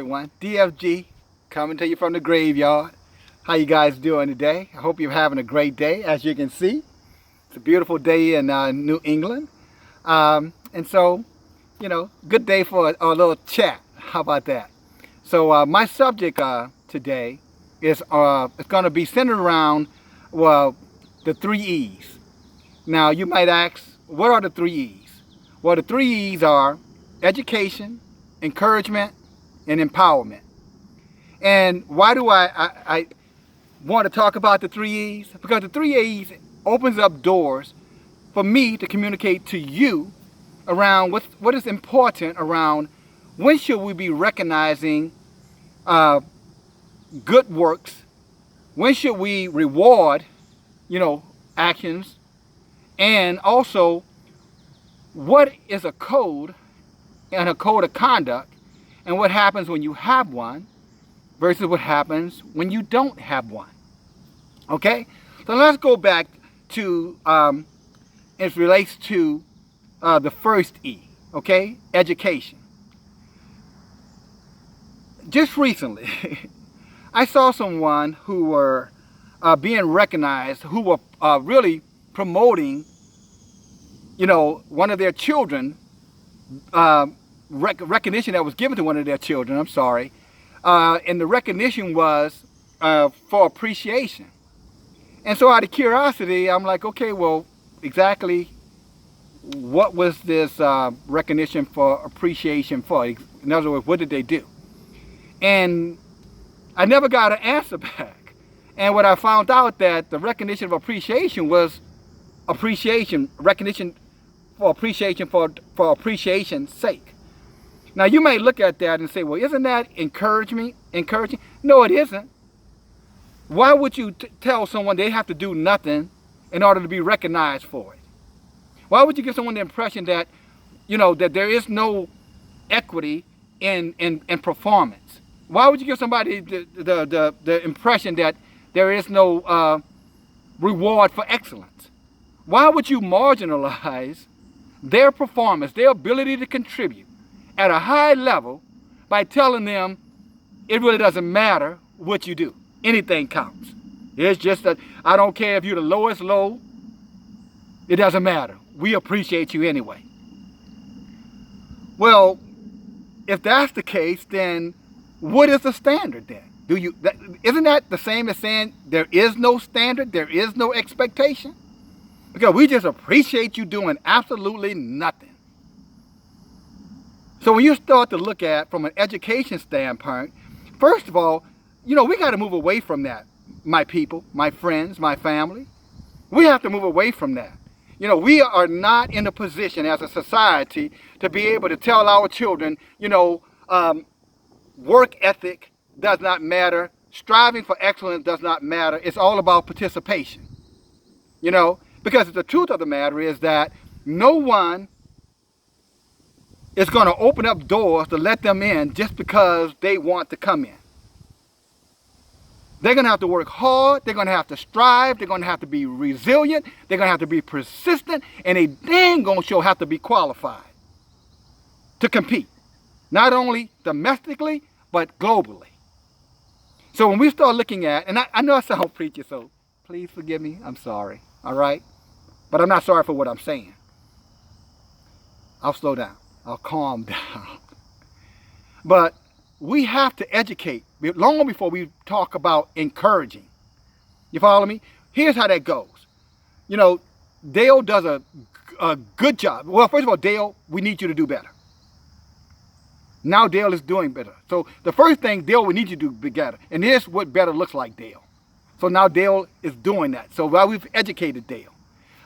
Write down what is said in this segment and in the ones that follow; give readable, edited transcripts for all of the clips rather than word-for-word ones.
everyone. DFG coming to you from the graveyard. How you guys doing today? I hope you're having a great day. As you can see, it's a beautiful day in New England. And so, good day for a little chat. How about that? So my subject today is it's going to be centered around, well, the 3 E's. Now, you might ask, what are the 3 E's? Well, the 3 E's are education, encouragement, and empowerment. And why do I want to talk about the 3 E's? Because the 3 E's opens up doors for me to communicate to you around what is important around when should we be recognizing good works, when should we reward, actions, and also what is a code and a code of conduct, and what happens when you have one versus what happens when you don't have one. Okay? So let's go back to, it relates to the first E, okay? Education. Just recently, I saw someone who were being recognized, who were really promoting, one of their children, recognition that was given to one of their children, I'm sorry, and the recognition was for appreciation. And so out of curiosity, I'm like, okay, well, exactly what was this recognition for appreciation for? In other words, what did they do? And I never got an answer back. And what I found out that the recognition of appreciation was recognition for appreciation's sake. Now you may look at that and say, well, isn't that encouraging? No, it isn't. Why would you tell someone they have to do nothing in order to be recognized for it? Why would you give someone the impression that, that there is no equity in performance? Why would you give somebody the impression that there is no reward for excellence? Why would you marginalize their performance, their ability to contribute at a high level by telling them it really doesn't matter what you do? Anything counts. It's just that I don't care if you're the lowest low, it doesn't matter. We appreciate you anyway. Well, if that's the case, then what is the standard then? Isn't that the same as saying there is no standard, there is no expectation? Because we just appreciate you doing absolutely nothing. So when you start to look at from an education standpoint, first of all, we got to move away from that, my people, my friends, my family. We have to move away from that. We are not in a position as a society to be able to tell our children, work ethic does not matter, striving for excellence does not matter. It's all about participation. Because the truth of the matter is that no one is going to open up doors to let them in just because they want to come in. They're going to have to work hard. They're going to have to strive. They're going to have to be resilient. They're going to have to be persistent. And they dang gonna sure have to be qualified to compete. Not only domestically, but globally. So when we start looking at, and I know I sound preachy, so please forgive me. I'm sorry. All right? But I'm not sorry for what I'm saying. I'll slow down. I'll calm down. But we have to educate long before we talk about encouraging. You follow me? Here's how that goes. Dale does a good job. Well, first of all, Dale, we need you to do better. Now Dale is doing better. So the first thing, Dale, we need you to do better. And here's what better looks like, Dale. So now Dale is doing that. So while we've educated Dale.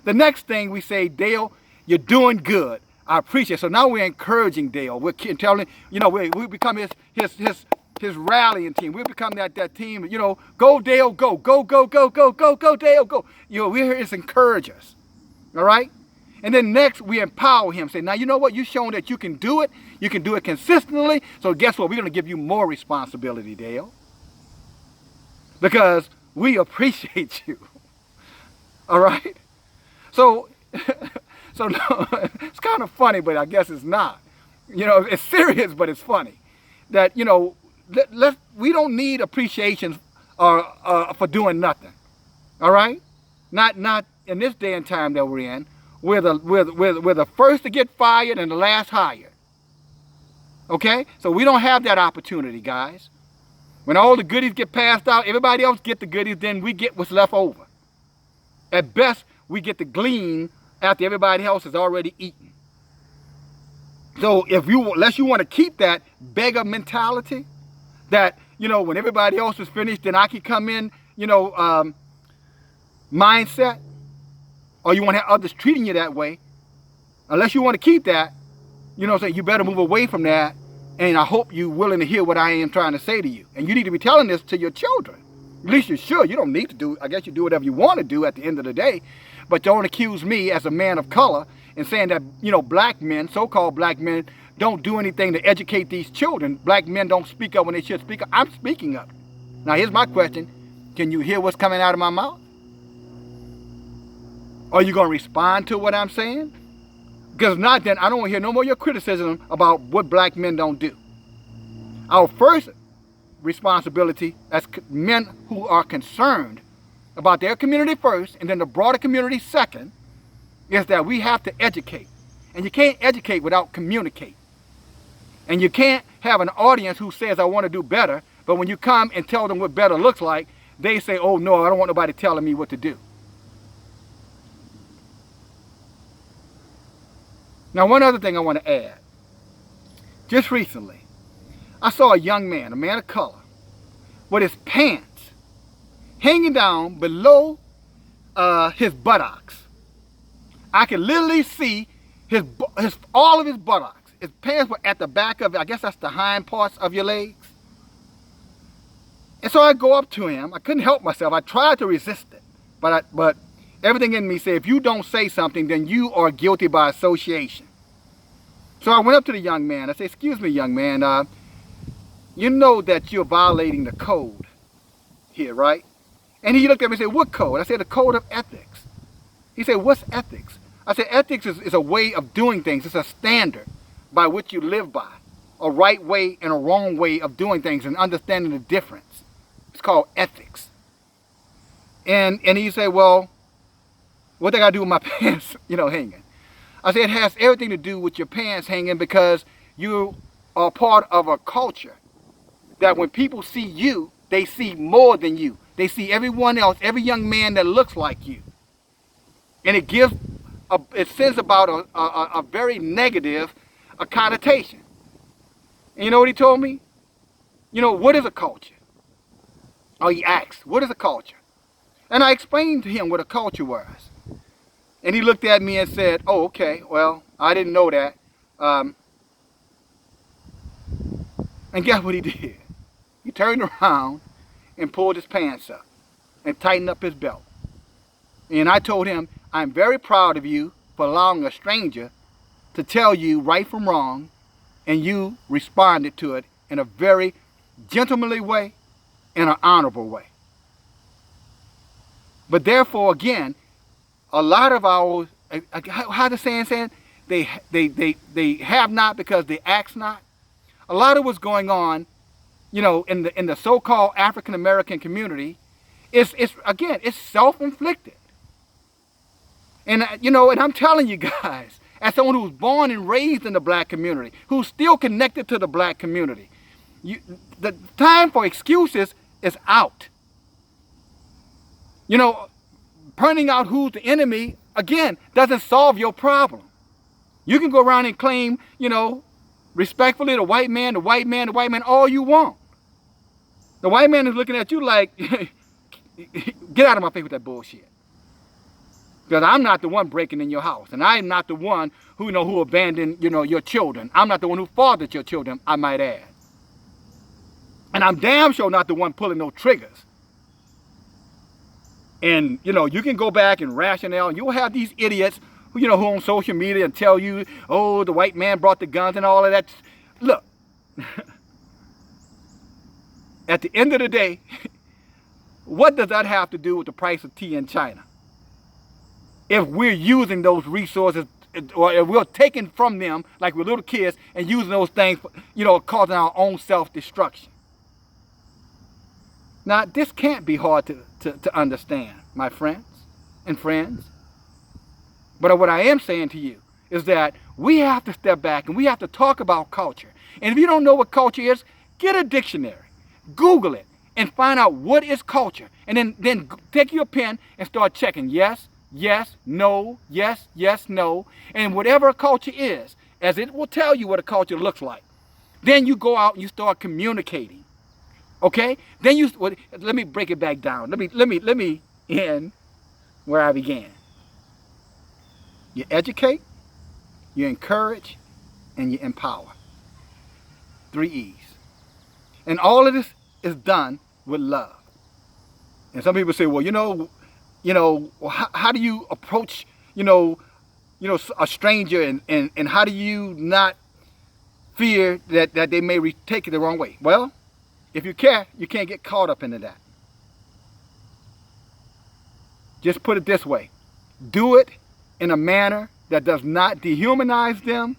The next thing we say, Dale, you're doing good. I appreciate it. So now we're encouraging Dale. We're telling, we become his rallying team. We become that team, go Dale, go, go, go, go, go, go, go, Dale, go. We're his encouragers. All right? And then next, we empower him. Say, now, you know what? You've shown that you can do it. You can do it consistently. So guess what? We're going to give you more responsibility, Dale. Because we appreciate you. All right? So no, kind of funny, but I guess it's not. You know, it's serious, but it's funny. That, you know, we don't need appreciation for doing nothing. All right? Not in this day and time that we're in. We're the first to get fired and the last hired. Okay? So we don't have that opportunity, guys. When all the goodies get passed out, everybody else get the goodies, then we get what's left over. At best, we get to glean after everybody else has already eaten. So unless you want to keep that beggar mentality, that, when everybody else is finished, then I can come in, mindset, or you want to have others treating you that way, unless you want to keep that, you better move away from that. And I hope you're willing to hear what I am trying to say to you. And you need to be telling this to your children. At least you should. You don't need to do, I guess you do whatever you want to do at the end of the day. But don't accuse me as a man of color and saying that, black men, so-called black men, don't do anything to educate these children. Black men don't speak up when they should speak up. I'm speaking up. Now, here's my question. Can you hear what's coming out of my mouth? Are you going to respond to what I'm saying? Because if not, then I don't want to hear no more of your criticism about what black men don't do. Our first responsibility as men who are concerned about their community first and then the broader community second is that we have to educate. And you can't educate without communicate. And you can't have an audience who says, I want to do better, but when you come and tell them what better looks like, they say, oh no, I don't want nobody telling me what to do. Now, one other thing I want to add. Just recently, I saw a young man, a man of color, with his pants hanging down below his buttocks. I could literally see all of his buttocks. His pants were at the back of it. I guess that's the hind parts of your legs. And so I go up to him. I couldn't help myself. I tried to resist it. But everything in me said, if you don't say something, then you are guilty by association. So I went up to the young man. I said, excuse me, young man, you know that you're violating the code here, right? And he looked at me and said, what code? I said, the code of ethics. He said, what's ethics? I said, ethics is a way of doing things. It's a standard by which you live by. A right way and a wrong way of doing things and understanding the difference. It's called ethics. And he said, well, what do I got to do with my pants, hanging? I said, it has everything to do with your pants hanging because you are part of a culture that when people see you, they see more than you. They see everyone else, every young man that looks like you. And it sends about a very negative connotation. And you know what he told me? What is a culture? Oh, he asked, what is a culture? And I explained to him what a culture was. And he looked at me and said, oh, okay, well, I didn't know that. And guess what he did? He turned around and pulled his pants up and tightened up his belt. And I told him, I'm very proud of you for allowing a stranger to tell you right from wrong, and you responded to it in a very gentlemanly way and an honorable way. But therefore, again, a lot of our, how the saying, they have not because they ask not. A lot of what's going on, in the so-called African American community, it's self-inflicted. And and I'm telling you guys, as someone who was born and raised in the black community, who's still connected to the black community, the time for excuses is out. Pointing out who's the enemy, again, doesn't solve your problem. You can go around and claim, respectfully, the white man, all you want. The white man is looking at you like, get out of my face with that bullshit. Because I'm not the one breaking in your house. And I am not the one who abandoned, your children. I'm not the one who fathered your children, I might add. And I'm damn sure not the one pulling no triggers. And, you can go back and rationale, and you'll have these idiots who on social media and tell you, oh, the white man brought the guns and all of that. Look, at the end of the day, what does that have to do with the price of tea in China? If we're using those resources, or if we're taking from them like we're little kids and using those things, causing our own self-destruction. Now, this can't be hard to understand, my friends and friends. But what I am saying to you is that we have to step back and we have to talk about culture. And if you don't know what culture is, get a dictionary, Google it, and find out what is culture. And then take your pen and start checking yes, yes, no, yes, yes, no. And whatever a culture is, as it will tell you what a culture looks like, then you go out and you start communicating. Okay? Then let me break it back down. Let me end where I began. You educate, you encourage, and you empower. 3 E's. And all of this is done with love. And some people say, well, how do you approach, a stranger and how do you not fear that they may take it the wrong way? Well, if you care, you can't get caught up into that. Just put it this way. Do it in a manner that does not dehumanize them,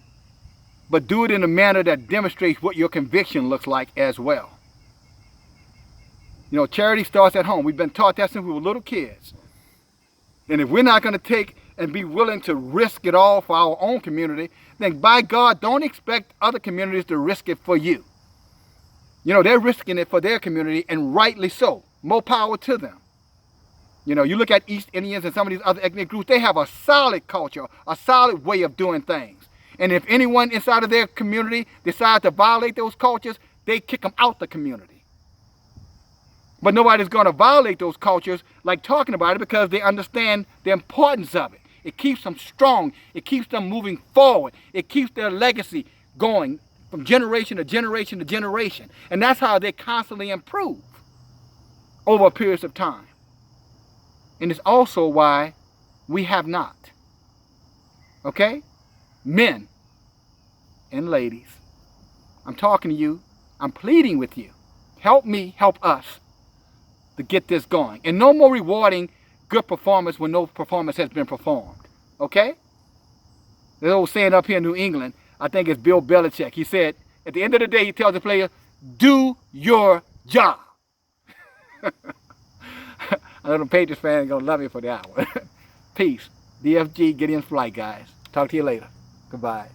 but do it in a manner that demonstrates what your conviction looks like as well. Charity starts at home. We've been taught that since we were little kids. And if we're not going to take and be willing to risk it all for our own community, then by God, don't expect other communities to risk it for you. They're risking it for their community, and rightly so. More power to them. You look at East Indians and some of these other ethnic groups, they have a solid culture, a solid way of doing things. And if anyone inside of their community decides to violate those cultures, they kick them out the community. But nobody's going to violate those cultures like talking about it, because they understand the importance of it. It keeps them strong. It keeps them moving forward. It keeps their legacy going from generation to generation to generation. And that's how they constantly improve over periods of time. And it's also why we have not. Okay? Men and ladies, I'm talking to you. I'm pleading with you. Help me, help us to get this going. And no more rewarding good performance when no performance has been performed. Okay? There's an old saying up here in New England, I think it's Bill Belichick. He said, at the end of the day, he tells the player, do your job. I know the Patriots fans are going to love me for that one. Peace. DFG, get in flight, guys. Talk to you later. Goodbye.